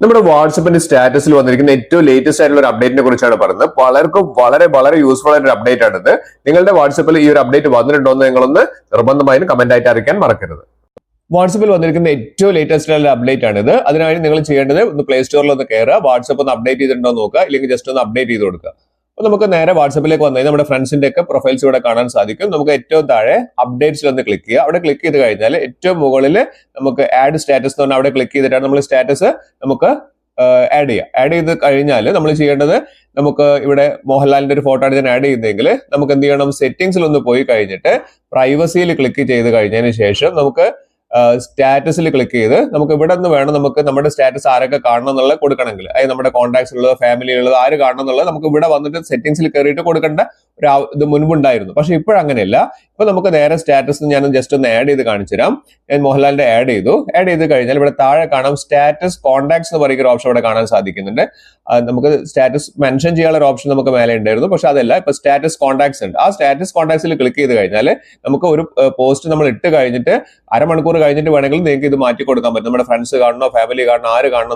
നമ്മുടെ വാട്സപ്പിന്റെ സ്റ്റാറ്റസിൽ വന്നിരിക്കുന്ന ഏറ്റവും ലേറ്റസ്റ്റ് ആയിട്ടുള്ള ഒരു അപ്ഡേറ്റിനെ കുറിച്ചാണ് പറയുന്നത്. പലർക്കും വളരെ യൂസ്ഫുൾ ആയിട്ട് ഒരു അപ്ഡേറ്റ് ആണിത്. നിങ്ങളുടെ വാട്സപ്പിൽ ഈ ഒരു അപ്ഡേറ്റ് വന്നിട്ടുണ്ടോ എന്ന് നിങ്ങളൊന്ന് നിർബന്ധമായും കമന്റ് ആയിട്ട് അറിയിക്കാൻ മറക്കരുത്. വാട്സപ്പിൽ വന്നിരിക്കുന്ന ഏറ്റവും ലേറ്റസ്റ്റ് ആയിട്ടുള്ള അപ്ഡേറ്റ് ആണിത്. അതിനായി നിങ്ങൾ ചെയ്യേണ്ടത് ഒന്ന് പ്ലേ സ്റ്റോറിൽ ഒന്ന് കയറുക, വാട്സപ്പ് ഒന്ന് അപ്ഡേറ്റ് ചെയ്തിട്ടുണ്ടോ നോക്കുക, ഇല്ലെങ്കിൽ ജസ്റ്റ് ഒന്ന് അപ്ഡേറ്റ് ചെയ്ത് കൊടുക്കുക. അപ്പൊ നമുക്ക് നേരെ വാട്സപ്പിലേക്ക് വന്നു കഴിഞ്ഞാൽ നമ്മുടെ ഫ്രണ്ട്സിന്റെ ഒക്കെ പ്രൊഫൈൽസ് ഇവിടെ കാണാൻ സാധിക്കും. നമുക്ക് ഏറ്റവും താഴെ അപ്ഡേറ്റ്സിൽ ഒന്ന് ക്ലിക്ക് ചെയ്യുക. അവിടെ ക്ലിക്ക് ചെയ്ത് കഴിഞ്ഞാൽ ഏറ്റവും മുകളിൽ നമുക്ക് ആഡ് സ്റ്റാറ്റസ് എന്ന് പറഞ്ഞാൽ അവിടെ ക്ലിക്ക് ചെയ്തിട്ടാണ് നമ്മൾ സ്റ്റാറ്റസ് നമുക്ക് ആഡ് ചെയ്ത് കഴിഞ്ഞാൽ നമ്മൾ ചെയ്യേണ്ടത്, നമുക്ക് ഇവിടെ മോഹൻലാലിന്റെ ഒരു ഫോട്ടോ ആണ് ഞാൻ ആഡ് ചെയ്യുന്നതെങ്കിൽ നമുക്ക് എന്ത് ചെയ്യണം, സെറ്റിംഗ്സിൽ ഒന്ന് പോയി കഴിഞ്ഞിട്ട് പ്രൈവസിയിൽ ക്ലിക്ക് ചെയ്ത് കഴിഞ്ഞതിന് ശേഷം നമുക്ക് സ്റ്റാറ്റസിൽ ക്ലിക്ക് ചെയ്ത് നമുക്ക് ഇവിടെ നിന്ന് വേണം നമുക്ക് നമ്മുടെ സ്റ്റാറ്റസ് ആരൊക്കെ കാണണം എന്നുള്ളത് കൊടുക്കണമെങ്കിൽ, അതായത് നമ്മുടെ കോൺടാക്ട്സിലുള്ളത്, ഫാമിലിയിലുള്ളത് ആര് കാണണം എന്നുള്ളത് നമുക്ക് ഇവിടെ വന്നിട്ട് സെറ്റിംഗ്സിൽ കയറിയിട്ട് കൊടുക്കേണ്ട ഒരു ഇത് മുൻപുണ്ടായിരുന്നു. പക്ഷെ ഇപ്പോഴങ്ങനെയല്ല. ഇപ്പൊ നമുക്ക് നേരെ സ്റ്റാറ്റസ് ഞാൻ ജസ്റ്റ് ഒന്ന് ആഡ് ചെയ്ത് കാണിച്ചു തരാം. ഞാൻ മോഹൻലാലിന്റെ ആഡ് ചെയ്ത് കഴിഞ്ഞാൽ ഇവിടെ താഴെ കാണാം സ്റ്റാറ്റസ് കോൺടാക്ട്സ് എന്ന് പറയുന്ന ഒരു ഓപ്ഷൻ ഇവിടെ കാണാൻ സാധിക്കുന്നുണ്ട്. നമുക്ക് സ്റ്റാറ്റസ് മെൻഷൻ ചെയ്യാനുള്ള ഒരു ഓപ്ഷൻ നമുക്ക് മേലെ ഉണ്ടായിരുന്നു, പക്ഷെ അതല്ല, ഇപ്പൊ സ്റ്റാറ്റസ് കോൺടാക്ട്സ് ഉണ്ട്. ആ സ്റ്റാറ്റസ് കോൺടാക്ട്സിൽ ക്ലിക്ക് ചെയ്ത് കഴിഞ്ഞാൽ നമുക്ക് ഒരു പോസ്റ്റ് നമ്മൾ ഇട്ട് കഴിഞ്ഞിട്ട് അരമണിക്കൂർ കഴിഞ്ഞിട്ട് വേണമെങ്കിൽ നിങ്ങൾക്ക് ഇത് മാറ്റി കൊടുക്കാൻ പറ്റും. നമ്മുടെ ഫ്രണ്ട്സ് കാണണോ, ഫാമിലി കാണണോ, ആര് കാണണം